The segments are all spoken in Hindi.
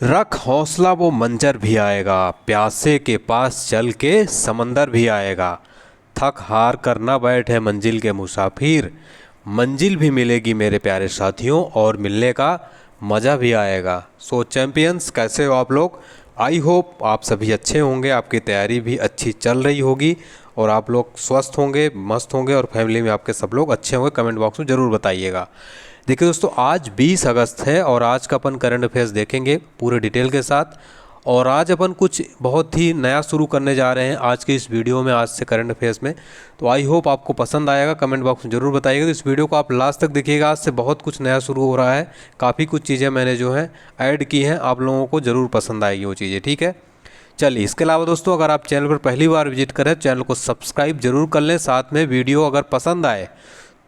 रख हौसला वो मंजर भी आएगा, प्यासे के पास चल के समंदर भी आएगा। थक हार कर ना बैठे मंजिल के मुसाफिर, मंजिल भी मिलेगी मेरे प्यारे साथियों और मिलने का मज़ा भी आएगा। सो चैंपियंस, कैसे हो आप लोग? आई होप आप सभी अच्छे होंगे, आपकी तैयारी भी अच्छी चल रही होगी और आप लोग स्वस्थ होंगे, मस्त होंगे और फैमिली में आपके सब लोग अच्छे होंगे। कमेंट बॉक्स में ज़रूर बताइएगा। देखिए दोस्तों, आज 20 अगस्त है और आज का अपन करंट अफेयर्स देखेंगे पूरे डिटेल के साथ। और आज अपन कुछ बहुत ही नया शुरू करने जा रहे हैं आज के इस वीडियो में, आज से करंट अफेयर्स में। तो आई होप आपको पसंद आएगा, कमेंट बॉक्स में ज़रूर बताइएगा। तो इस वीडियो को आप लास्ट तक देखिएगा, आज से बहुत कुछ नया शुरू हो रहा है। काफ़ी कुछ चीज़ें मैंने जो है ऐड की हैं, आप लोगों को ज़रूर पसंद आएगी वो चीज़ें, ठीक है। चलिए, इसके अलावा दोस्तों, अगर आप चैनल पर पहली बार विजिट करें, चैनल को सब्सक्राइब जरूर कर लें। साथ में वीडियो अगर पसंद आए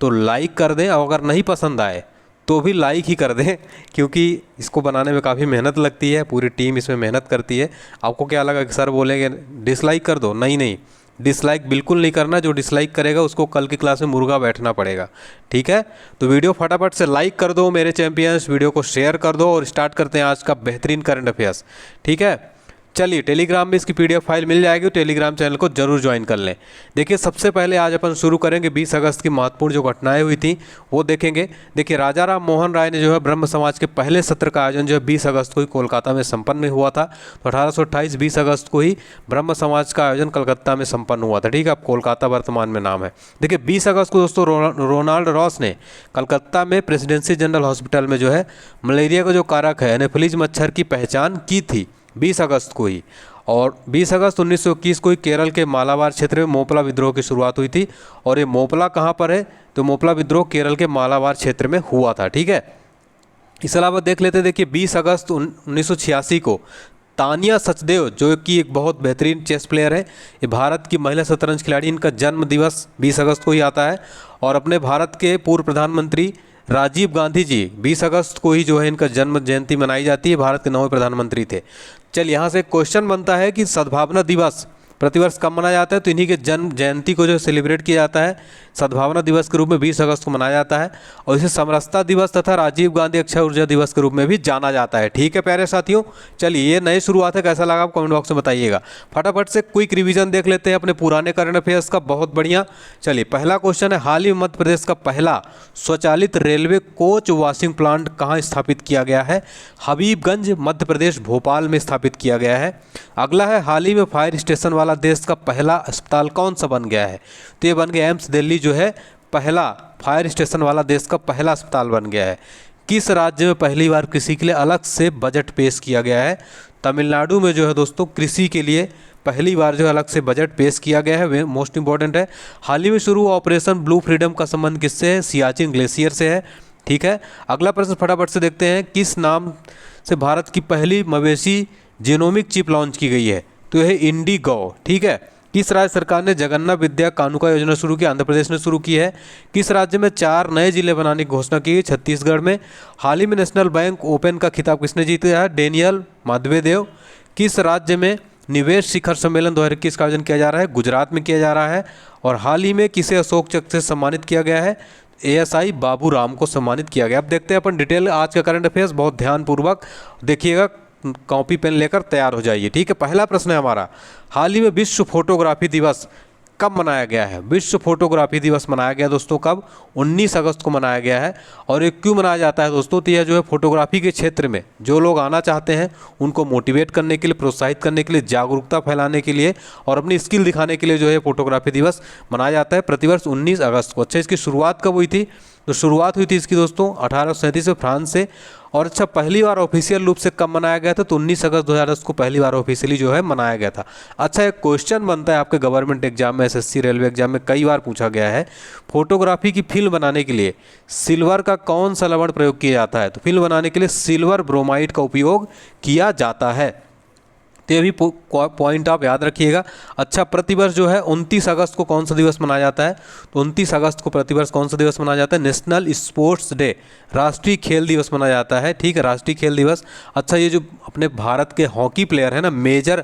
तो लाइक कर दें और अगर नहीं पसंद आए तो भी लाइक ही कर दें, क्योंकि इसको बनाने में काफ़ी मेहनत लगती है, पूरी टीम इसमें मेहनत करती है। आपको क्या लगा कि सर बोलेंगे डिसलाइक कर दो? नहीं नहीं, डिसलाइक बिल्कुल नहीं करना। जो डिसलाइक करेगा उसको कल की क्लास में मुर्गा बैठना पड़ेगा, ठीक है। तो वीडियो फटाफट से लाइक कर दो मेरे चैंपियंस, वीडियो को शेयर कर दो और स्टार्ट करते हैं आज का बेहतरीन करंट अफेयर्स, ठीक है। चलिए, टेलीग्राम में इसकी पीडीएफ फाइल मिल जाएगी, टेलीग्राम चैनल को जरूर ज्वाइन कर लें। देखिए, सबसे पहले आज अपन शुरू करेंगे 20 अगस्त की महत्वपूर्ण जो घटनाएं हुई थी वो देखेंगे। देखिए, राजा राम मोहन राय ने जो है ब्रह्म समाज के पहले सत्र का आयोजन जो है 20 अगस्त को ही कोलकाता में संपन्न हुआ था। तो 1828 20 अगस्त को ही ब्रह्म समाज का आयोजन कलकत्ता में संपन्न हुआ था, ठीक है। अब कोलकाता वर्तमान में नाम है। देखिए, 20 अगस्त को दोस्तों रोनाल्ड रॉस ने कलकत्ता में प्रेसिडेंसी जनरल हॉस्पिटल में जो है मलेरिया का जो कारक है एनोफिलीज मच्छर की पहचान की थी 20 अगस्त को ही। और 20 अगस्त 1921 को ही केरल के मालाबार क्षेत्र में मोपला विद्रोह की शुरुआत हुई थी। और ये मोपला कहाँ पर है? तो मोपला विद्रोह केरल के मालाबार क्षेत्र में हुआ था, ठीक है। इसके अलावा देख लेते हैं, देखिए 20 अगस्त 1986 को तानिया सचदेव, जो कि एक बहुत बेहतरीन चेस प्लेयर है, ये भारत की महिला शतरंज खिलाड़ी, इनका जन्म दिवस 20 अगस्त को ही आता है। और अपने भारत के पूर्व प्रधानमंत्री राजीव गांधी जी 20 अगस्त को ही जो है इनका जन्म जयंती मनाई जाती है। भारत के 9वें प्रधानमंत्री थे। चल, यहाँ से क्वेश्चन बनता है कि सद्भावना दिवस प्रतिवर्ष कब मनाया जाता है? तो इन्हीं के जन्म जयंती को जो सेलिब्रेट किया जाता है सद्भावना दिवस के रूप में 20 अगस्त को मनाया जाता है। और इसे समरसता दिवस तथा राजीव गांधी अक्षय ऊर्जा दिवस के रूप में भी जाना जाता है, ठीक है प्यारे साथियों। चलिए, ये नई शुरुआत है, कैसा लगा आप कमेंट बॉक्स में बताइएगा। फटाफट से क्विक रिवीजन देख लेते हैं अपने पुराने करंट अफेयर्स का, बहुत बढ़िया। चलिए, पहला क्वेश्चन है, हाल ही में मध्य प्रदेश का पहला स्वचालित रेलवे कोच वॉशिंग प्लांट कहाँ स्थापित किया गया है? हबीबगंज मध्य प्रदेश, भोपाल में स्थापित किया गया है। अगला है, हाल ही में फायर स्टेशन वाला देश का पहला अस्पताल कौन सा बन गया है? तो ये बन गया एम्स दिल्ली, जो है पहला फायर स्टेशन वाला देश का पहला अस्पताल बन गया है। किस राज्य में पहली बार कृषि के लिए अलग से बजट पेश किया गया है? तमिलनाडु में जो है दोस्तों कृषि के लिए पहली बार जो अलग से बजट पेश किया गया है, वे मोस्ट इंपॉर्टेंट है। हाल ही में शुरू हुआ ऑपरेशन ब्लू फ्रीडम का संबंध किससे है? सियाचिन ग्लेशियर से है, ठीक है। अगला प्रश्न फटाफट से देखते हैं, किस नाम से भारत की पहली मवेशी जीनोमिक चिप लॉन्च की गई है? तो यह है इंडिगो, ठीक है। किस राज्य सरकार ने जगन्नाथ विद्या कानूका योजना शुरू की? आंध्र प्रदेश ने शुरू की है। किस राज्य में 4 नए जिले बनाने की घोषणा की? छत्तीसगढ़ में। हाल ही में नेशनल बैंक ओपन का खिताब किसने जीता है? डेनियल माधवेदेव। किस राज्य में निवेश शिखर सम्मेलन 2021 का आयोजन किया जा रहा है? गुजरात में किया जा रहा है। और हाल ही में किसे अशोक चक्र से सम्मानित किया गया है? ASI बाबू राम को सम्मानित किया गया। अब देखते हैं अपन डिटेल आज का करंट अफेयर्स, बहुत ध्यानपूर्वक देखिएगा, कॉपी पेन लेकर तैयार हो जाइए, ठीक है। पहला प्रश्न है हमारा, हाल ही में विश्व फोटोग्राफी दिवस कब मनाया गया है? विश्व फोटोग्राफी दिवस मनाया गया दोस्तों कब? 19 अगस्त को मनाया गया है। और ये क्यों मनाया जाता है दोस्तों? तो यह जो है फोटोग्राफी के क्षेत्र में जो लोग आना चाहते हैं उनको मोटिवेट करने के लिए, प्रोत्साहित करने के लिए, जागरूकता फैलाने के लिए और अपनी स्किल दिखाने के लिए जो है फोटोग्राफी दिवस मनाया जाता है प्रतिवर्ष 19 अगस्त को। अच्छा, इसकी शुरुआत कब हुई थी? तो शुरुआत हुई थी इसकी दोस्तों 1837 में फ्रांस से। और अच्छा, पहली बार ऑफिशियल रूप से कब मनाया गया था? तो 19 अगस्त 2010 को पहली बार ऑफिशियली जो है मनाया गया था। अच्छा, एक क्वेश्चन बनता है आपके गवर्नमेंट एग्जाम में, SSC रेलवे एग्जाम में कई बार पूछा गया है, फोटोग्राफी की फिल्म बनाने के लिए सिल्वर का कौन सा लवण प्रयोग किया जाता है? तो फिल्म बनाने के लिए सिल्वर ब्रोमाइड का उपयोग किया जाता है। तो ये भी पॉइंट आप याद रखिएगा। अच्छा, प्रतिवर्ष जो है 29 अगस्त को कौन सा दिवस मनाया जाता है? तो 29 अगस्त को प्रतिवर्ष कौन सा दिवस मनाया जाता है? नेशनल स्पोर्ट्स डे, राष्ट्रीय खेल दिवस मनाया जाता है, ठीक है, राष्ट्रीय खेल दिवस। अच्छा, ये जो अपने भारत के हॉकी प्लेयर है ना, मेजर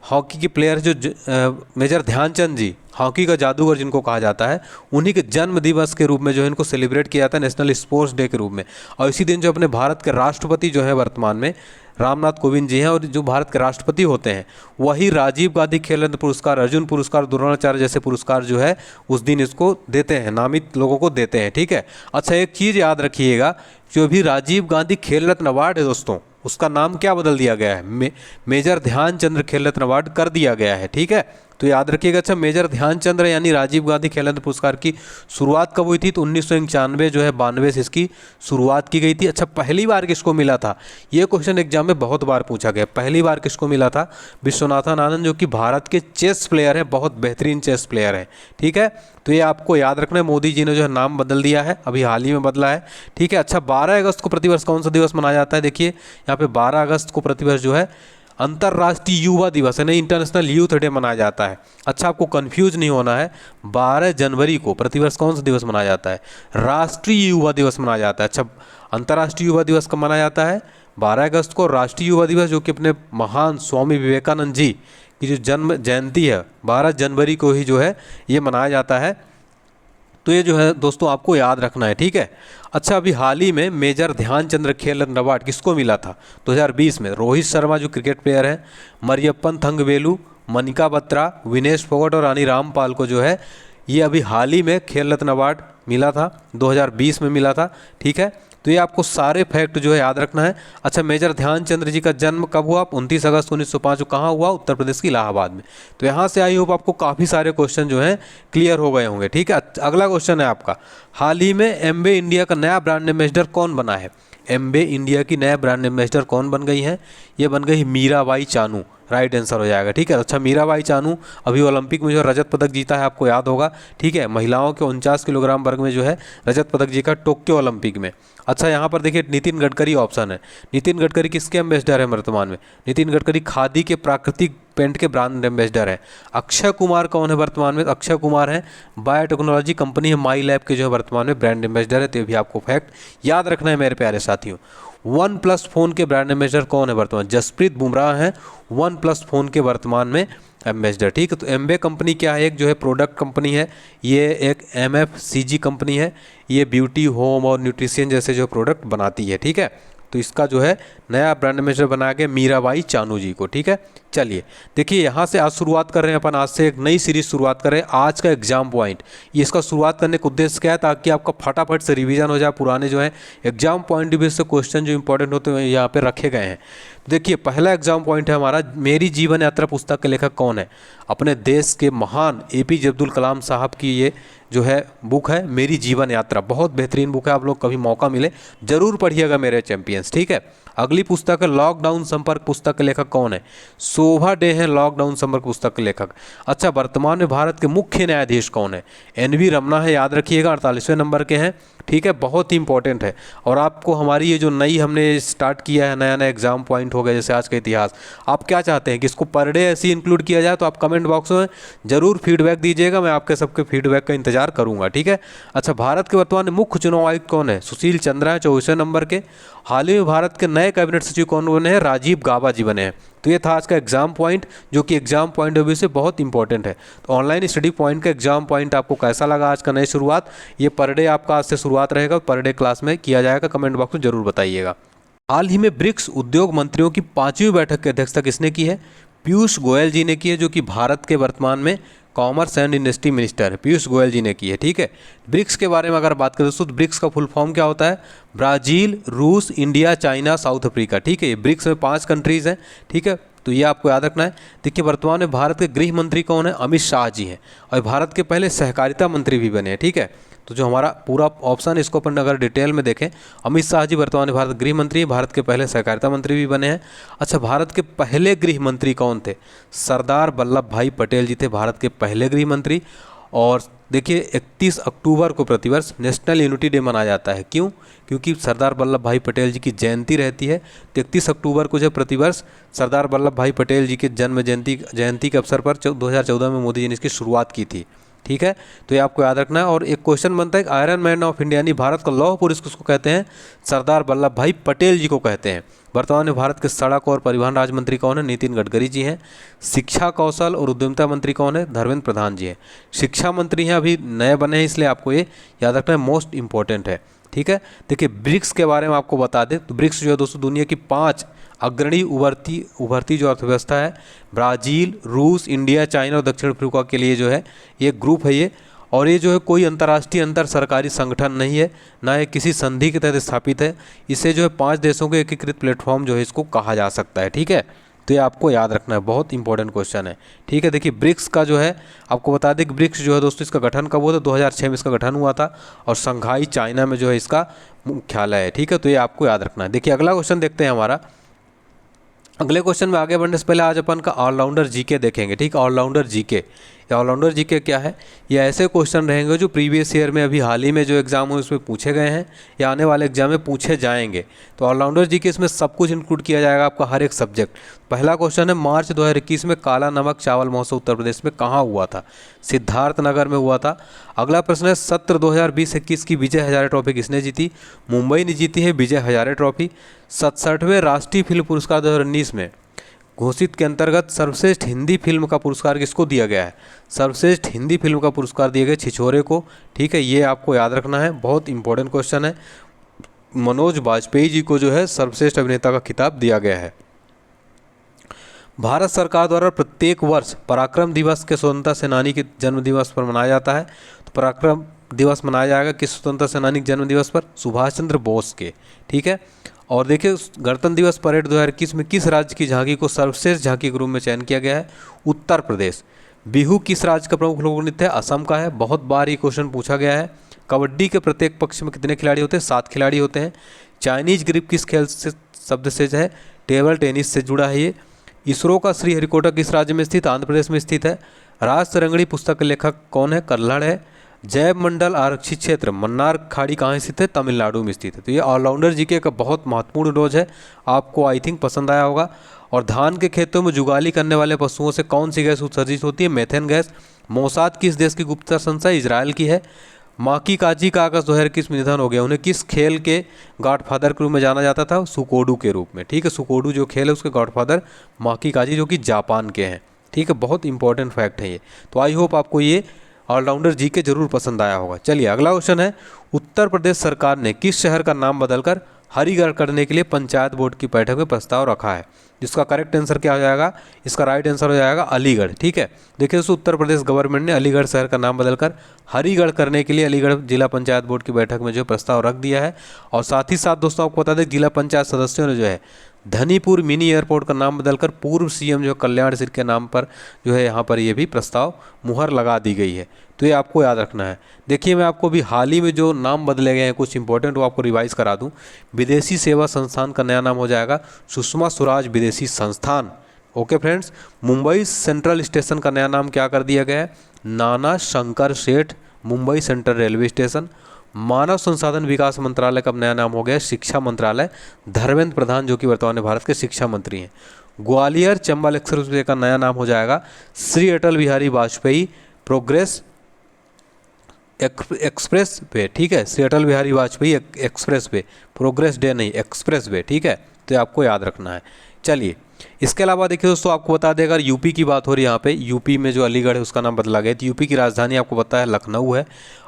हॉकी के प्लेयर जो मेजर ध्यानचंद जी, हॉकी का जादूगर जिनको कहा जाता है, उन्हीं के जन्म दिवस के रूप में जो है इनको सेलिब्रेट किया जाता है नेशनल स्पोर्ट्स डे के रूप में। और इसी दिन जो अपने भारत के राष्ट्रपति जो है वर्तमान में रामनाथ कोविंद जी हैं, और जो भारत के राष्ट्रपति होते हैं वही राजीव गांधी खेल रत्न पुरस्कार, अर्जुन पुरस्कार, द्रोणाचार्य जैसे पुरस्कार जो है उस दिन इसको देते हैं, नामित लोगों को देते हैं। ठीक है। अच्छा, एक चीज़ याद रखिएगा, जो भी राजीव गांधी खेल रत्न अवार्ड है दोस्तों, उसका नाम क्या बदल दिया गया है, मेजर ध्यानचंद्र खेल रत्न अवार्ड कर दिया गया है। ठीक है, तो याद रखिएगा। अच्छा, मेजर ध्यानचंद्र यानी राजीव गांधी खेल रत्न पुरस्कार की शुरुआत कब हुई थी? तो 1991 जो है 92 से इसकी शुरुआत की गई थी। अच्छा, पहली बार किसको मिला था? ये क्वेश्चन एग्जाम में बहुत बार पूछा गया, पहली बार किसको मिला था? विश्वनाथन आनंद, जो कि भारत के चेस प्लेयर हैं, बहुत बेहतरीन चेस प्लेयर हैं। ठीक है, तो ये आपको याद रखना है। मोदी जी ने जो है नाम बदल दिया है, अभी हाल ही में बदला है। ठीक है। अच्छा, 12 अगस्त को प्रतिवर्ष कौन सा दिवस मनाया जाता है? देखिए यहाँ पे 12 अगस्त को प्रतिवर्ष जो है अंतर्राष्ट्रीय युवा दिवस है, नहीं, इंटरनेशनल यूथ डे मनाया जाता है। अच्छा, आपको कंफ्यूज नहीं होना है, 12 जनवरी को प्रतिवर्ष कौन सा दिवस मनाया जाता है? राष्ट्रीय युवा दिवस मनाया जाता है। अच्छा, अंतर्राष्ट्रीय युवा दिवस कब मनाया जाता है? 12 अगस्त को। राष्ट्रीय युवा दिवस जो कि अपने महान स्वामी विवेकानंद जी की जो जन्म जयंती है 12 जनवरी को ही जो है ये मनाया जाता है। तो ये जो है दोस्तों आपको याद रखना है। ठीक है। अच्छा, अभी हाल ही में मेजर ध्यानचंद्र खेल रत्न अवार्ड किसको मिला था? 2020 में रोहित शर्मा जो क्रिकेट प्लेयर हैं, मरियप्पन थंगवेलु, मनिका बत्रा, विनेश फोगट और रानी रामपाल को जो है ये अभी हाल ही में खेल रत्न अवार्ड मिला था, 2020 में मिला था। ठीक है, तो ये आपको सारे फैक्ट जो है याद रखना है। अच्छा, मेजर ध्यानचंद्र जी का जन्म कब हुआ? 29 अगस्त 1905। कहाँ हुआ? उत्तर प्रदेश की इलाहाबाद में। तो यहाँ से आई होप आपको काफ़ी सारे क्वेश्चन जो हैं क्लियर हो गए होंगे। ठीक है। अगला क्वेश्चन है आपका, हाल ही में एमवे इंडिया का नया ब्रांड एम्बेसडर कौन बना है? एमवे इंडिया की नया ब्रांड एम्बेसडर कौन बन गई है? ये बन गई मीराबाई चानू, राइट आंसर हो जाएगा। ठीक है। अच्छा, मीराबाई चानू अभी ओलंपिक में जो रजत पदक जीता है, आपको याद होगा। ठीक है, महिलाओं के 49 किलोग्राम वर्ग में जो है रजत पदक जीता टोक्यो ओलंपिक में। अच्छा, यहाँ पर देखिए नितिन गडकरी ऑप्शन है। नितिन गडकरी किसके एम्बेसडर है वर्तमान में? नितिन गडकरी खादी के प्राकृतिक पेंट के ब्रांड एम्बेसडर है। अक्षय कुमार कौन है वर्तमान में? अक्षय कुमार है बायोटेक्नोलॉजी कंपनी है माई लैब के जो है वर्तमान में ब्रांड एम्बेसडर है। तो ये भी आपको फैक्ट याद रखना है मेरे प्यारे साथियों। वन प्लस फोन के ब्रांड एम्बेसडर कौन है वर्तमान? जसप्रीत बुमराह हैं वन प्लस फोन के वर्तमान में एम्बेसडर। ठीक है। तो एमवे कंपनी क्या है? एक जो है प्रोडक्ट कंपनी है, ये एक एमएफसीजी कंपनी है, ये ब्यूटी, होम और न्यूट्रिशन जैसे जो प्रोडक्ट बनाती है। ठीक है, तो इसका जो है नया ब्रांड एम्बेसडर बना के मीराबाई चानू जी को। ठीक है, चलिए देखिए यहाँ से आज शुरुआत कर रहे हैं अपन, आज से एक नई सीरीज शुरुआत कर रहे हैं। आज का एग्जाम पॉइंट, ये इसका शुरुआत करने का उद्देश्य क्या है? ताकि आपका फटाफट से रिवीजन हो जाए, पुराने जो है एग्जाम पॉइंट बेस से क्वेश्चन जो इंपॉर्टेंट होते हैं यहाँ पे रखे गए हैं। देखिए पहला एग्जाम पॉइंट है हमारा, मेरी जीवन यात्रा पुस्तक के लेखक कौन है? अपने देश के महान एपीजे अब्दुल कलाम साहब की ये जो है बुक है मेरी जीवन यात्रा, बहुत बेहतरीन बुक है। आप लोग कभी मौका मिले जरूर पढ़िएगा मेरे चैंपियंस। ठीक है। अगली पुस्तक है लॉकडाउन संपर्क पुस्तक के लेखक कौन है? शोभा डे है लॉकडाउन संपर्क पुस्तक के लेखक। अच्छा, वर्तमान में भारत के मुख्य न्यायाधीश कौन है? एनवी रमना है, याद रखिएगा, 48वें नंबर के हैं। ठीक है, बहुत ही इंपॉर्टेंट है। और आपको हमारी ये जो नई हमने स्टार्ट किया है, नया नया एग्जाम पॉइंट हो गया जैसे आज का इतिहास, आप क्या चाहते हैं कि इसको पर डे ऐसे ही इंक्लूड किया जाए? तो आप कमेंट बॉक्स में जरूर फीडबैक दीजिएगा, मैं आपके सबके फीडबैक का इंतजार करूंगा। ठीक है। अच्छा, भारत के वर्तमान में मुख्य चुनाव आयुक्त कौन है? सुशील चंद्रा है, 24वें नंबर के। हाल ही में भारत के नए कैबिनेट सचिव कौन बने हैं? राजीव गाबा जी बने हैं। तो ये था आज का एग्जाम पॉइंट, जो कि एग्जाम पॉइंट ऑफ व्यू से बहुत इंपॉर्टेंट है। तो ऑनलाइन स्टडी पॉइंट का एग्जाम पॉइंट आपको कैसा लगा आज का नई शुरुआत? ये पर डे आपका आज से शुरुआत रहेगा, पर डे क्लास में किया जाएगा, कमेंट बॉक्स में जरूर बताइएगा। हाल ही में ब्रिक्स उद्योग मंत्रियों की 5वीं बैठक की अध्यक्षता किसने की है? पीयूष गोयल जी ने की है, जो कि भारत के वर्तमान में कॉमर्स एंड इंडस्ट्री मिनिस्टर है, पीयूष गोयल जी ने की है। ठीक है। ब्रिक्स के बारे में अगर बात करें दोस्तों, ब्रिक्स का फुल फॉर्म क्या होता है? ब्राज़ील, रूस, इंडिया, चाइना, साउथ अफ्रीका। ठीक है, ये ब्रिक्स में 5 कंट्रीज़ हैं। ठीक है, तो ये आपको याद रखना है। देखिए वर्तमान में भारत के गृह मंत्री कौन है? अमित शाह जी हैं, और भारत के पहले सहकारिता मंत्री भी बने हैं। ठीक है, तो जो हमारा पूरा ऑप्शन है इसको अपन अगर डिटेल में देखें, अमित शाह जी वर्तमान में भारत गृह मंत्री, भारत के पहले सहकारिता मंत्री भी बने हैं। अच्छा, भारत के पहले गृह मंत्री कौन थे? सरदार वल्लभ भाई पटेल जी थे भारत के पहले गृह मंत्री। और देखिए 31 अक्टूबर को प्रतिवर्ष नेशनल यूनिटी डे मनाया जाता है। क्यों? क्योंकि सरदार वल्लभ भाई पटेल जी की जयंती रहती है। तो 31 अक्टूबर को जब प्रतिवर्ष सरदार वल्लभ भाई पटेल जी के जन्म जयंती के अवसर पर 2014 में मोदी जी ने इसकी शुरुआत की थी। ठीक है, तो ये आपको याद रखना है। और एक क्वेश्चन बनता है, आयरन मैन ऑफ इंडिया यानी भारत का लौह पुरुष किसको कहते हैं? सरदार वल्लभ भाई पटेल जी को कहते हैं। वर्तमान में भारत के सड़क और परिवहन राज्य मंत्री कौन है? नितिन गडकरी जी हैं। शिक्षा, कौशल और उद्यमिता मंत्री कौन है? धर्मेंद्र प्रधान जी हैं। शिक्षा मंत्री हैं, अभी नए बने हैं, इसलिए आपको ये याद रखना है, मोस्ट इंपॉर्टेंट है। ठीक है। देखिए ब्रिक्स के बारे में आपको बता दें तो ब्रिक्स जो है दोस्तों दुनिया की 5 अग्रणी उभरती जो अर्थव्यवस्था है, ब्राज़ील, रूस, इंडिया, चाइना और दक्षिण अफ्रीका के लिए जो है ये ग्रुप है ये। और ये जो है कोई अंतर्राष्ट्रीय अंतर सरकारी संगठन नहीं है, ना ये किसी संधि के तहत स्थापित है। इसे जो है 5 देशों के एकीकृत प्लेटफॉर्म जो है इसको कहा जा सकता है, ठीक है। तो ये आपको याद रखना है, बहुत इंपॉर्टेंट क्वेश्चन है, ठीक है। देखिए ब्रिक्स का जो है आपको बता दें कि ब्रिक्स जो है दोस्तों इसका गठन कब हुआ था, 2006 में इसका गठन हुआ था और शंघाई चाइना में जो है इसका मुख्यालय है, ठीक है। तो ये आपको याद रखना है। देखिए अगला क्वेश्चन देखते हैं हमारा। अगले क्वेश्चन में आगे बढ़ने से पहले आज अपन का ऑलराउंडर जीके देखेंगे, ठीक है। ऑलराउंडर जीके, या ऑलराउंडर जीके क्या है, ये ऐसे क्वेश्चन रहेंगे जो प्रीवियस ईयर में अभी हाल ही में जो एग्जाम हुए उसमें पूछे गए हैं या आने वाले एग्जाम में पूछे जाएंगे। तो ऑलराउंडर जीके इसमें सब कुछ इंक्लूड किया जाएगा, आपका हर एक सब्जेक्ट। पहला क्वेश्चन है मार्च 2021 में काला नमक चावल महोत्सव उत्तर प्रदेश में कहाँ हुआ था? सिद्धार्थनगर में हुआ था। अगला प्रश्न है सत्र 2020-21 की विजय हजारे ट्रॉफी किसने जीती? मुंबई ने जीती है विजय हजारे ट्रॉफी। 67वें राष्ट्रीय फिल्म पुरस्कार 2019 में घोषित के अंतर्गत सर्वश्रेष्ठ हिंदी फिल्म का पुरस्कार किसको दिया गया है? सर्वश्रेष्ठ हिंदी फिल्म का पुरस्कार दिया गया छिछोरे को, ठीक है। ये आपको याद रखना है, बहुत इंपॉर्टेंट क्वेश्चन है। मनोज बाजपेयी जी को जो है सर्वश्रेष्ठ अभिनेता का खिताब दिया गया है। भारत सरकार द्वारा प्रत्येक वर्ष पराक्रम दिवस के स्वतंत्रता सेनानी के जन्म दिवस पर मनाया जाता है। तो पराक्रम दिवस मनाया जाएगा किस स्वतंत्रता सेनानी के जन्म दिवस पर? सुभाष चंद्र बोस के, ठीक है। और देखिए गणतंत्र दिवस परेड 2021 में किस राज्य की झांकी को सर्वश्रेष्ठ झांकी के रूप में चयन किया गया है? उत्तर प्रदेश। बिहू किस राज्य का प्रमुख लोक नृत्य है? असम का है। बहुत बार ये क्वेश्चन पूछा गया है। कबड्डी के प्रत्येक पक्ष में कितने खिलाड़ी होते हैं? 7 खिलाड़ी होते हैं। चाइनीज ग्रिप किस खेल से शब्द से है? टेबल टेनिस से जुड़ा है ये। इसरो का श्रीहरिकोटा किस राज्य में स्थित? आंध्र प्रदेश में स्थित है। राज तरंगड़ी पुस्तक के लेखक कौन है? कल्हड़ है। जैव मंडल आरक्षित क्षेत्र मन्नार खाड़ी कहाँ स्थित है? तमिलनाडु में स्थित है। तो ये ऑलराउंडर जीके का बहुत महत्वपूर्ण रोज है, आपको आई थिंक पसंद आया होगा। और धान के खेतों में जुगाली करने वाले पशुओं से कौन सी गैस उत्सर्जित होती है? Methane gas. मोसाद किस देश की गुप्तचर संस्था? इजराइल की है। माकी काजी का अगस्त 2021 में निधन हो गया, उन्हें किस खेल के गॉडफादर के रूप में जाना जाता था? सुकोडू के रूप में, ठीक है। सुकोडू जो खेल है उसके गॉडफादर माकी काजी जो कि जापान के हैं, ठीक है। बहुत इंपॉर्टेंट फैक्ट है ये। तो आई होप आपको ये ऑलराउंडर जीके जरूर पसंद आया होगा। चलिए अगला क्वेश्चन है उत्तर प्रदेश सरकार ने किस शहर का नाम बदलकर हरिगढ़ करने के लिए पंचायत बोर्ड की बैठक में प्रस्ताव रखा है? जिसका करेक्ट आंसर क्या हो जाएगा? इसका राइट आंसर हो जाएगा अलीगढ़, ठीक है। देखिए दोस्तों उत्तर प्रदेश गवर्नमेंट ने अलीगढ़ शहर का नाम बदलकर हरिगढ़ करने के लिए अलीगढ़ जिला पंचायत बोर्ड की बैठक में जो प्रस्ताव रख दिया है। और साथ ही साथ दोस्तों आपको बता दें जिला पंचायत सदस्यों ने जो है धनीपुर मिनी एयरपोर्ट का नाम बदलकर पूर्व सीएम जो कल्याण सिंह के नाम पर जो है यहाँ पर ये भी प्रस्ताव मुहर लगा दी गई है। तो ये आपको याद रखना है। देखिए मैं आपको भी हाल ही में जो नाम बदले गए हैं कुछ इंपॉर्टेंट वो आपको रिवाइज करा दूं। विदेशी सेवा संस्थान का नया नाम हो जाएगा सुषमा स्वराज विदेशी संस्थान। Okay friends. Mumbai central station का नया नाम क्या कर दिया गया है? नाना Shankar Sheth Mumbai central railway station. मानव संसाधन विकास मंत्रालय का नया नाम हो गया शिक्षा मंत्रालय, धर्मेंद्र प्रधान जो कि वर्तमान में भारत के शिक्षा मंत्री हैं। ग्वालियर चंबल एक्सप्रेसवे का नया नाम हो जाएगा Shri Atal Bihari Vajpayee progress expressway, ठीक है। Shri Atal Bihari Vajpayee expressway, progress डे नहीं एक्सप्रेस वे, ठीक है। तो आपको याद रखना है। चलिए इसके अलावा देखिए दोस्तों आपको बता दें अगर यूपी की बात हो रही है यहाँ पे यूपी में जो अलीगढ़ है उसका नाम बदला गया। तो यूपी की राजधानी आपको पता है लखनऊ है।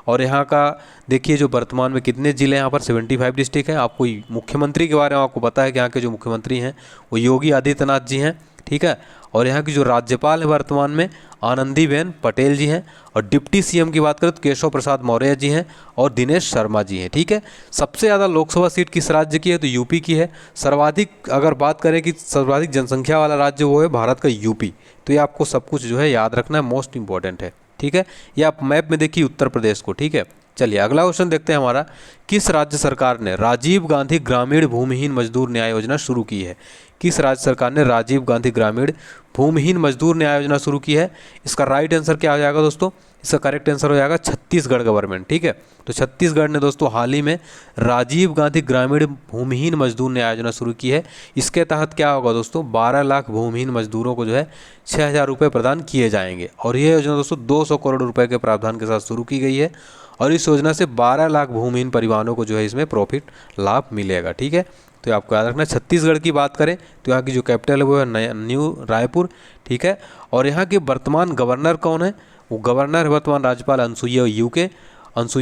और यहाँ का देखिए जो वर्तमान में कितने ज़िले हैं यहाँ पर 75 डिस्ट्रिक्ट है। आपको मुख्यमंत्री के बारे में आपको पता है कि यहाँ के जो मुख्यमंत्री हैं वो योगी आदित्यनाथ जी हैं, ठीक है। और यहाँ की जो राज्यपाल है वर्तमान में आनंदीबेन पटेल जी हैं। और डिप्टी सीएम की बात करें तो केशव प्रसाद मौर्य जी हैं और दिनेश शर्मा जी हैं, ठीक है। सबसे ज़्यादा लोकसभा सीट किस राज्य की है? तो यूपी की है। सर्वाधिक अगर बात करें कि सर्वाधिक जनसंख्या वाला राज्य वो है भारत का यूपी। तो ये आपको सब कुछ जो है याद रखना है, मोस्ट इंपॉर्टेंट है, ठीक है। ये आप मैप में देखिए उत्तर प्रदेश को, ठीक है। चलिए अगला क्वेश्चन देखते हैं हमारा। किस राज्य सरकार ने राजीव गांधी ग्रामीण भूमिहीन मजदूर न्याय योजना शुरू की है? किस राज्य सरकार ने राजीव गांधी ग्रामीण भूमिहीन मजदूर न्याय योजना शुरू की है? इसका राइट आंसर क्या हो जाएगा दोस्तों? इसका करेक्ट आंसर हो जाएगा छत्तीसगढ़ गवर्नमेंट, ठीक है। तो छत्तीसगढ़ ने दोस्तों हाल ही में राजीव गांधी ग्रामीण भूमिहीन मजदूर न्याय योजना शुरू की है। इसके तहत क्या होगा दोस्तों? 12 लाख भूमिहीन मजदूरों को जो है 6,000 रुपये प्रदान किए जाएंगे। और ये योजना दोस्तों 200 करोड़ रुपये के प्रावधान के साथ शुरू की गई है। और इस योजना से 12 लाख भूमिहीन परिवारों को जो है इसमें प्रॉफिट लाभ मिलेगा, ठीक है। तो आपको याद रखना है। छत्तीसगढ़ की बात करें तो यहाँ की जो कैपिटल है वो है न्यू रायपुर, ठीक है। और यहाँ के वर्तमान गवर्नर कौन है? वो गवर्नर है वर्तमान राज्यपाल अनसुईया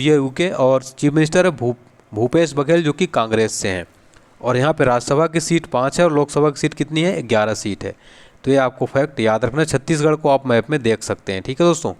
यूके और चीफ मिनिस्टर है भूपेश बघेल जो कि कांग्रेस से हैं। और यहाँ पे राज्यसभा की सीट 5 है और लोकसभा की सीट कितनी है, 11 सीट है। तो ये आपको फैक्ट याद रखना है। छत्तीसगढ़ को आप मैप में देख सकते हैं। ठीक है दोस्तों,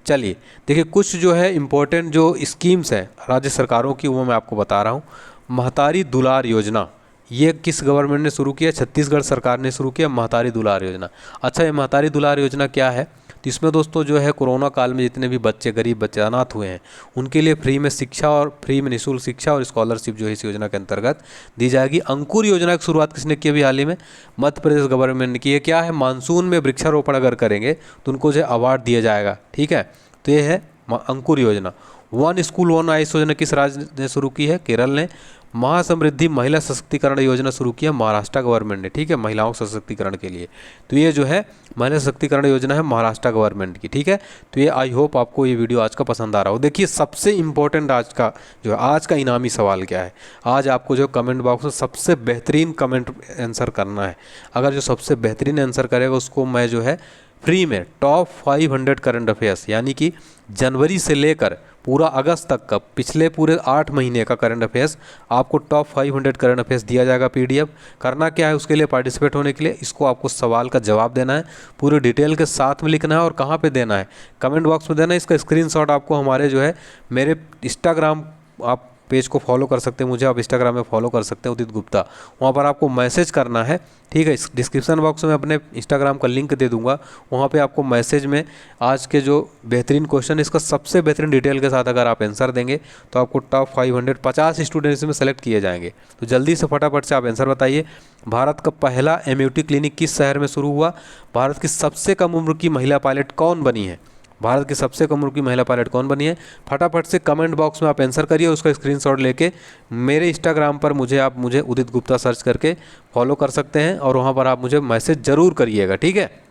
चलिए देखिए कुछ जो है इम्पोर्टेंट जो स्कीम्स हैं राज्य सरकारों की वो मैं आपको बता रहा हूँ। महतारी दुलार योजना, ये किस गवर्नमेंट ने शुरू किया, छत्तीसगढ़ सरकार ने शुरू किया महतारी दुलार योजना। अच्छा, ये महतारी दुलार योजना क्या है, तो इसमें दोस्तों जो है कोरोना काल में जितने भी बच्चे, गरीब बच्चे अनाथ हुए हैं, उनके लिए फ्री में शिक्षा और फ्री में निःशुल्क शिक्षा और स्कॉलरशिप जो है इस योजना के अंतर्गत दी जाएगी। अंकुर योजना की शुरुआत किसने की अभी हाल ही में, मध्य प्रदेश गवर्नमेंट ने की है। क्या है, मानसून में वृक्षारोपण अगर करेंगे तो उनको जो है अवार्ड दिया जाएगा। ठीक है, तो ये है अंकुर योजना। वन स्कूल वन आइस योजना किस राज्य ने शुरू की है, केरल ने। महासमृद्धि महिला सशक्तिकरण योजना शुरू किया महाराष्ट्र गवर्नमेंट ने। ठीक है, महिलाओं के सशक्तिकरण के लिए। तो ये जो है महिला सशक्तिकरण योजना है महाराष्ट्र गवर्नमेंट की। ठीक है, तो ये आई होप आपको ये वीडियो आज का पसंद आ रहा हो। देखिए सबसे इंपॉर्टेंट आज का जो है आज का इनामी सवाल क्या है, आज आपको जो कमेंट बॉक्स में सबसे बेहतरीन कमेंट आंसर करना है। अगर जो सबसे बेहतरीन आंसर करेगा उसको मैं जो है फ्री में टॉप 500 करंट अफेयर्स, यानी कि जनवरी से लेकर पूरा अगस्त तक का पिछले पूरे 8 महीने का करंट अफेयर्स आपको टॉप 500 करंट अफेयर्स दिया जाएगा पीडीएफ। करना क्या है उसके लिए, पार्टिसिपेट होने के लिए इसको आपको सवाल का जवाब देना है, पूरे डिटेल के साथ में लिखना है और कहाँ पे देना है, कमेंट बॉक्स में देना है। इसका स्क्रीनशॉट आपको हमारे जो है मेरे इंस्टाग्राम आप पेज को फॉलो कर सकते हैं, मुझे आप इंस्टाग्राम में फॉलो कर सकते हैं उदित गुप्ता, वहाँ पर आपको मैसेज करना है। ठीक है, इस डिस्क्रिप्शन बॉक्स में अपने इंस्टाग्राम का लिंक दे दूंगा, वहाँ पे आपको मैसेज में आज के जो बेहतरीन क्वेश्चन इसका सबसे बेहतरीन डिटेल के साथ अगर आप आंसर देंगे तो आपको टॉप 550 स्टूडेंट्स में सेलेक्ट किए जाएंगे। तो जल्दी से फटाफट से आप आंसर बताइए। भारत का पहला एमयूटी क्लिनिक किस शहर में शुरू हुआ, भारत की सबसे कम उम्र की महिला पायलट कौन बनी है, भारत की सबसे कम उम्र की महिला पायलट कौन बनी है। फटाफट से कमेंट बॉक्स में आप आंसर करिए, उसका स्क्रीनशॉट लेके मेरे इंस्टाग्राम पर मुझे उदित गुप्ता सर्च करके फॉलो कर सकते हैं और वहाँ पर आप मुझे मैसेज ज़रूर करिएगा। ठीक है,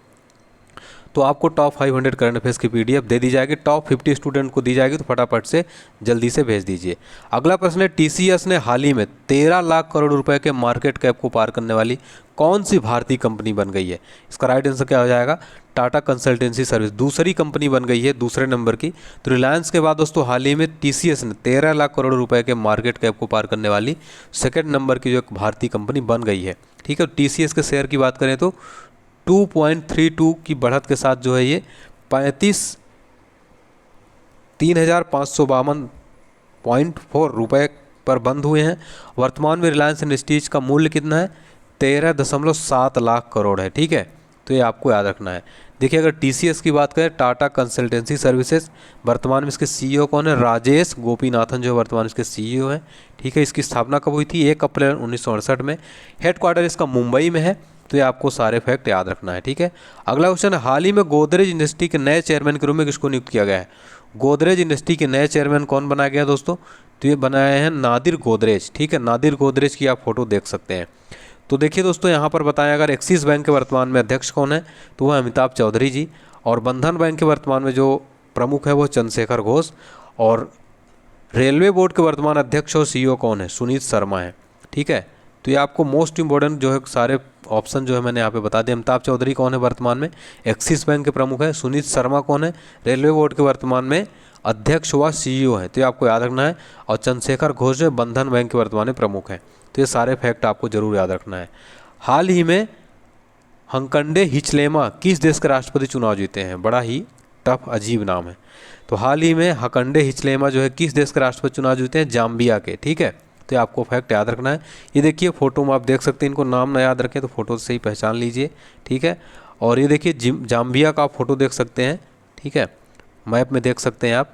तो आपको टॉप 500 करंट अफेयर्स की पीडीएफ दे दी जाएगी, टॉप 50 स्टूडेंट को दी जाएगी, तो फटाफट से जल्दी से भेज दीजिए। अगला प्रश्न है, टीसीएस ने हाल ही में 13 लाख करोड़ रुपए के मार्केट कैप को पार करने वाली कौन सी भारतीय कंपनी बन गई है। इसका राइट आंसर क्या हो जाएगा, टाटा कंसल्टेंसी सर्विस दूसरी कंपनी बन गई है, दूसरे नंबर की। तो रिलायंस के बाद दोस्तों हाल ही में टीसीएस ने 13 लाख करोड़ रुपए के मार्केट कैप को पार करने वाली सेकंड नंबर की जो एक भारतीय कंपनी बन गई है। ठीक है, टीसीएस के शेयर की बात करें तो 2.32 की बढ़त के साथ जो है ये 3,552.4 रुपये पर बंद हुए हैं। वर्तमान में रिलायंस इंडस्ट्रीज का मूल्य कितना है, 13.7 लाख करोड़ है। ठीक है, तो ये आपको याद रखना है। देखिए अगर टीसीएस की बात करें, टाटा कंसल्टेंसी सर्विसेज, वर्तमान में इसके सीईओ कौन है, राजेश गोपीनाथन जो वर्तमान इसके सीईओ हैं। ठीक है, इसकी स्थापना कब हुई थी, 1 अप्रैल 1968 में। हेडक्वार्टर इसका मुंबई में है। तो ये आपको सारे फैक्ट याद रखना है। ठीक है, अगला क्वेश्चन, हाल ही में गोदरेज इंडस्ट्री के नए चेयरमैन के रूप में किसको नियुक्त किया गया है। गोदरेज इंडस्ट्री के नए चेयरमैन कौन बनाया गया दोस्तों, तो ये बनाए हैं नादिर गोदरेज। ठीक है, नादिर गोदरेज की आप फोटो देख सकते हैं। तो देखिए दोस्तों यहाँ पर बताया, अगर एक्सिस बैंक के वर्तमान में अध्यक्ष कौन है, तो वह अमिताभ चौधरी जी, और बंधन बैंक के वर्तमान में जो प्रमुख है वो चंद्रशेखर घोष, और रेलवे बोर्ड के वर्तमान अध्यक्ष और सीईओ कौन है, सुनीत शर्मा है। ठीक है, तो ये आपको मोस्ट इंपॉर्टेंट जो है सारे ऑप्शन जो है मैंने यहाँ पे बता दिया। अमिताभ चौधरी कौन है वर्तमान में एक्सिस बैंक के प्रमुख है, सुनीत शर्मा कौन है रेलवे बोर्ड के वर्तमान में अध्यक्ष व सीईओ है, तो ये आपको याद रखना है। और चंद्रशेखर घोष जो बंधन बैंक के वर्तमान में प्रमुख हैं। तो ये सारे फैक्ट आपको जरूर याद रखना है। हाल ही में हंकंडे हिचलेमा किस देश के राष्ट्रपति चुनाव जीते हैं, बड़ा ही टफ अजीब नाम है। तो हाल ही में हंकंडे हिचलेमा जो है किस देश के राष्ट्रपति चुनाव जीते हैं, जाम्बिया के। ठीक है, तो आपको फैक्ट याद रखना है। ये देखिए फोटो में आप देख सकते हैं, इनको नाम ना याद रखें तो फोटो से ही पहचान लीजिए। ठीक है, और ये देखिए जाम्बिया का आप फोटो देख सकते हैं। ठीक है, मैप में देख सकते हैं आप।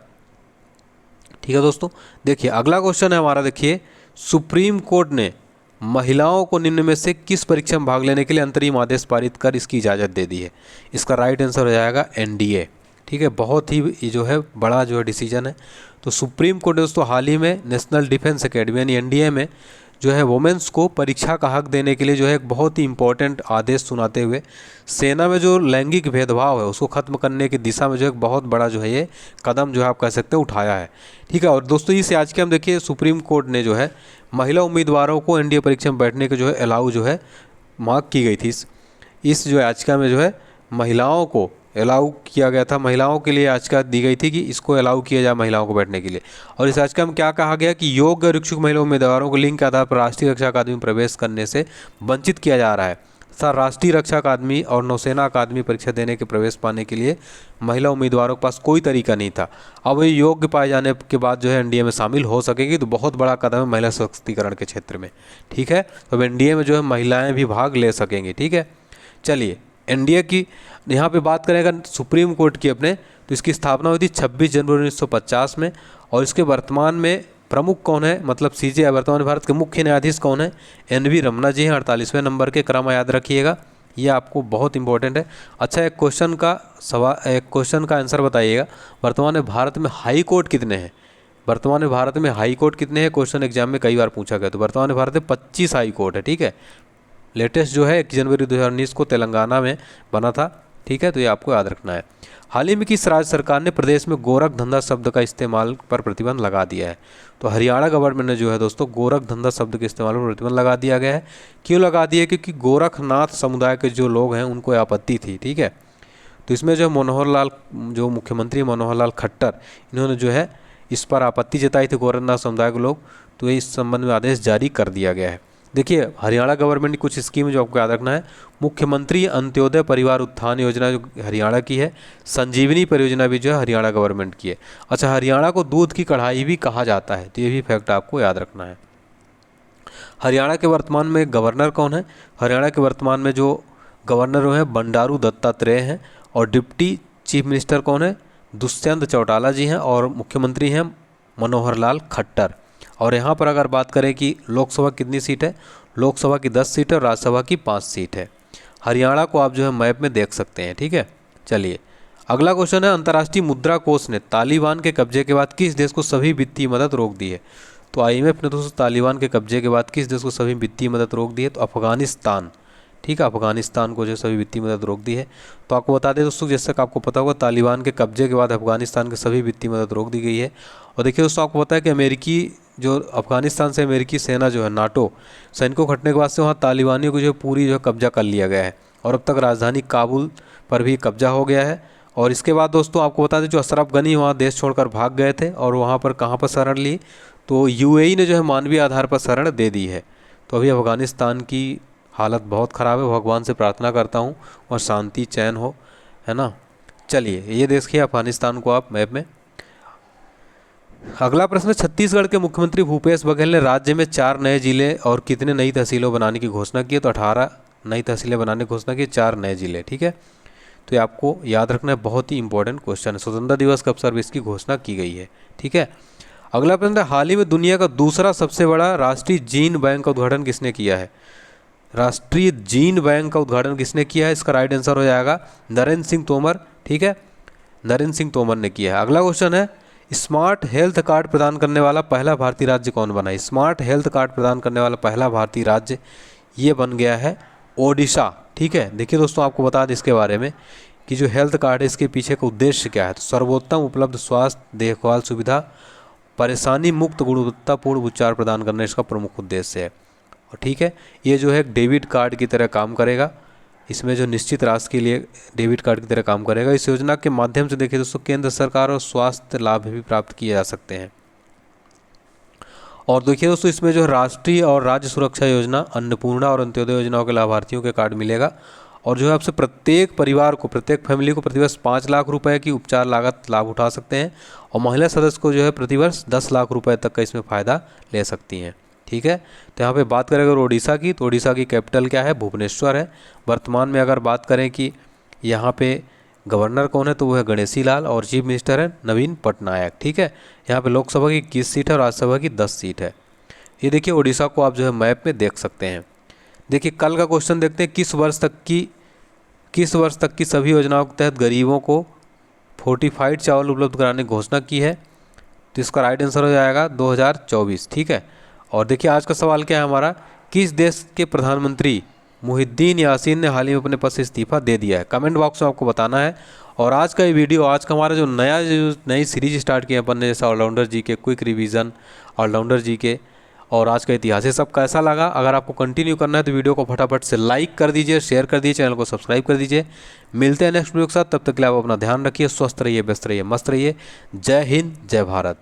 ठीक है दोस्तों, देखिए अगला क्वेश्चन है हमारा, देखिए सुप्रीम कोर्ट ने महिलाओं को निम्न में से किस परीक्षा में भाग लेने के लिए अंतरिम आदेश पारित कर इसकी इजाज़त दे दी है। इसका राइट आंसर हो जाएगा एनडीए। ठीक है, बहुत ही जो है बड़ा जो है डिसीजन है। तो सुप्रीम कोर्ट ने दोस्तों हाल ही में नेशनल डिफेंस एकेडमी यानी एनडीए में जो है वुमेंस को परीक्षा का हक देने के लिए जो है एक बहुत ही इंपॉर्टेंट आदेश सुनाते हुए सेना में जो लैंगिक भेदभाव है उसको ख़त्म करने की दिशा में जो एक बहुत बड़ा जो है ये कदम जो है आप कह सकते हैं उठाया है। ठीक है, और दोस्तों इस आज के हम देखिए सुप्रीम कोर्ट ने जो है महिला उम्मीदवारों को एनडीए परीक्षा में बैठने के जो है अलाउ जो है मांग की गई थी। इस जो याचिका में जो है महिलाओं को अलाउ किया गया था महिलाओं के लिए, याचिका दी गई थी कि इसको अलाउ किया जाए महिलाओं को बैठने के लिए। और इस याचिका में क्या कहा गया कि योग्य और इच्छुक महिला उम्मीदवारों को लिंग के आधार पर राष्ट्रीय रक्षा अकादमी में प्रवेश करने से वंचित किया जा रहा है। सर, राष्ट्रीय रक्षा अकादमी और नौसेना अकादमी परीक्षा देने के प्रवेश पाने के लिए महिला उम्मीदवारों के पास कोई तरीका नहीं था। अब ये योग्य पाए जाने के बाद जो है एनडीए में शामिल हो सकेगी, तो बहुत बड़ा कदम है महिला सशक्तिकरण के क्षेत्र में। ठीक है, तो अब एनडीए में जो है महिलाएं भी भाग ले सकेंगी। ठीक है, चलिए एनडीए की यहाँ पे बात करें अगर सुप्रीम कोर्ट की अपने, तो इसकी स्थापना हुई थी 26 जनवरी 1950 में। और इसके वर्तमान में प्रमुख कौन है, मतलब सीजे वर्तमान भारत के मुख्य न्यायाधीश कौन है, एनवी रमन्ना जी हैं, 48वें नंबर के। क्रम याद रखिएगा, ये आपको बहुत इंपॉर्टेंट है। अच्छा, एक क्वेश्चन का आंसर बताइएगा, वर्तमान में भारत में हाई कोर्ट कितने हैं? वर्तमान में भारत में हाई कोर्ट कितने हैं? क्वेश्चन एग्जाम में कई बार पूछा गया। तो वर्तमान में भारत में 25 हाई कोर्ट है। ठीक है, लेटेस्ट जो है 1 जनवरी 2019 को तेलंगाना में बना था। ठीक है, तो ये आपको याद रखना है। हाल ही में किस राज्य सरकार ने प्रदेश में गोरख धंधा शब्द का इस्तेमाल पर प्रतिबंध लगा दिया है? तो हरियाणा गवर्नमेंट ने जो है दोस्तों गोरख धंधा शब्द के इस्तेमाल पर प्रतिबंध लगा दिया गया है। क्यों लगा दिया? क्योंकि गोरखनाथ समुदाय के जो लोग हैं उनको आपत्ति थी। ठीक है, तो इसमें जो जो मुख्यमंत्री मनोहर लाल खट्टर, इन्होंने जो है इस पर आपत्ति जताई थी गोरखनाथ समुदाय के लोग, तो इस संबंध में आदेश जारी कर दिया गया है। देखिए हरियाणा गवर्नमेंट की कुछ स्कीम जो आपको याद रखना है, मुख्यमंत्री अंत्योदय परिवार उत्थान योजना जो हरियाणा की है, संजीवनी परियोजना भी जो है हरियाणा गवर्नमेंट की है। अच्छा, हरियाणा को दूध की कढ़ाई भी कहा जाता है, तो ये भी फैक्ट आपको याद रखना है। हरियाणा के वर्तमान में गवर्नर कौन है? हरियाणा के वर्तमान में जो गवर्नर हैं बंडारू दत्तात्रेय हैं, और डिप्टी चीफ मिनिस्टर कौन है? दुष्यंत चौटाला जी हैं, और मुख्यमंत्री हैं मनोहर लाल खट्टर। और यहाँ पर अगर बात करें कि लोकसभा कितनी सीट है, लोकसभा की 10 सीट है और राज्यसभा की 5 सीट है। हरियाणा को आप जो है मैप में देख सकते हैं। ठीक है, चलिए अगला क्वेश्चन है, अंतर्राष्ट्रीय मुद्रा कोष ने तालिबान के कब्जे के बाद किस देश को सभी वित्तीय मदद रोक दी है? तो आईएमएफ ने दोस्तों तालिबान के कब्जे के बाद किस देश को सभी वित्तीय मदद रोक दी है? तो अफगानिस्तान। ठीक है, अफगानिस्तान को जो सभी वित्तीय मदद रोक दी है। तो आपको बता दें दोस्तों, जैसे कि आपको पता होगा तालिबान के कब्जे के बाद अफगानिस्तान के सभी वित्तीय मदद रोक दी गई है। और देखिए दोस्तों, आपको पता है कि अमेरिकी जो अफगानिस्तान से अमेरिकी सेना जो है नाटो सैनिकों को हटने के बाद से वहाँ तालिबानियों को जो पूरी जो कब्जा कर लिया गया है, और अब तक राजधानी काबुल पर भी कब्जा हो गया है। और इसके बाद दोस्तों आपको बता दें, जो अशरफ गनी वहाँ देश छोड़कर भाग गए थे, और वहाँ पर कहाँ पर शरण ली? तो यूएई ने जो है मानवीय आधार पर शरण दे दी है। तो अभी अफगानिस्तान की हालत बहुत ख़राब है। भगवान से प्रार्थना करता हूँ और शांति चैन हो, है ना। चलिए ये देखिए अफगानिस्तान को आप मैप में। अगला प्रश्न, छत्तीसगढ़ के मुख्यमंत्री भूपेश बघेल ने राज्य में 4 नए जिले और कितने नई तहसीलों बनाने की घोषणा की है? तो 18 नई तहसीलें बनाने की घोषणा की, 4 नए जिले। ठीक है, तो ये आपको याद रखना है, बहुत ही इंपॉर्टेंट क्वेश्चन है। स्वतंत्रता दिवस के अवसर पर इसकी घोषणा की गई है। ठीक है, अगला प्रश्न, हाल ही में दुनिया का दूसरा सबसे बड़ा राष्ट्रीय जीन बैंक का उद्घाटन किसने किया है? राष्ट्रीय जीन बैंक का उद्घाटन किसने किया है? इसका राइट आंसर हो जाएगा नरेंद्र सिंह तोमर। ठीक है, नरेंद्र सिंह तोमर ने किया है। अगला क्वेश्चन है, स्मार्ट हेल्थ कार्ड प्रदान करने वाला पहला भारतीय राज्य कौन बना है? स्मार्ट हेल्थ कार्ड प्रदान करने वाला पहला भारतीय राज्य ये बन गया है ओडिशा। ठीक है, देखिए दोस्तों आपको बता दें इसके बारे में कि जो हेल्थ कार्ड है इसके पीछे का उद्देश्य क्या है। तो सर्वोत्तम उपलब्ध स्वास्थ्य देखभाल सुविधा, परेशानी मुक्त गुणवत्तापूर्ण उपचार प्रदान करना इसका प्रमुख उद्देश्य है। और ठीक है, ये जो है डेबिट कार्ड की तरह काम करेगा, इसमें जो निश्चित राशि के लिए डेबिट कार्ड की तरह काम करेगा। इस योजना के माध्यम से देखिए दोस्तों केंद्र सरकार और स्वास्थ्य लाभ भी प्राप्त किए जा सकते हैं। और देखिए दोस्तों इसमें जो राष्ट्रीय और राज्य सुरक्षा योजना, अन्नपूर्णा और अंत्योदय योजनाओं के लाभार्थियों के कार्ड मिलेगा। और जो है आपसे प्रत्येक परिवार को, प्रत्येक फैमिली को प्रतिवर्ष 5 लाख रुपए की उपचार लागत लाभ उठा सकते हैं। और महिला सदस्य को जो है प्रतिवर्ष 10 लाख रुपए तक का इसमें फ़ायदा ले सकती हैं। ठीक है, तो यहाँ पे बात करें अगर ओडिशा की, तो ओडिशा की कैपिटल क्या है? भुवनेश्वर है। वर्तमान में अगर बात करें कि यहाँ पे गवर्नर कौन है, तो वो है गणेशी लाल, और चीफ मिनिस्टर है नवीन पटनायक। ठीक है, यहाँ पे लोकसभा की 21 सीट है और राज्यसभा की 10 सीट है। ये देखिए ओडिशा को आप जो है मैप में देख सकते हैं। देखिए कल का क्वेश्चन देखते हैं, किस वर्ष तक की सभी योजनाओं के तहत गरीबों को फोर्टिफाइड चावल उपलब्ध कराने की घोषणा की है? तो इसका राइट आंसर हो जाएगा 2024। ठीक है, और देखिए आज का सवाल क्या है हमारा, किस देश के प्रधानमंत्री मुहिद्दीन यासीन ने हाल ही में अपने पद से इस्तीफा दे दिया है? कमेंट बॉक्स में आपको बताना है। और आज का ये वीडियो, आज का हमारा जो नई सीरीज स्टार्ट किया अपन ने, जैसा ऑलराउंडर जी के क्विक रिवीजन, ऑलराउंडर जी के, और आज का इतिहास। ये सब कैसा लगा? अगर आपको कंटिन्यू करना है तो वीडियो को फटाफट से लाइक कर दीजिए, शेयर कर दीजिए, चैनल को सब्सक्राइब कर दीजिए। मिलते हैं नेक्स्ट वीडियो के साथ, तब तक के लिए आप अपना ध्यान रखिए, स्वस्थ रहिए, व्यस्त रहिए, मस्त रहिए। जय हिंद, जय भारत।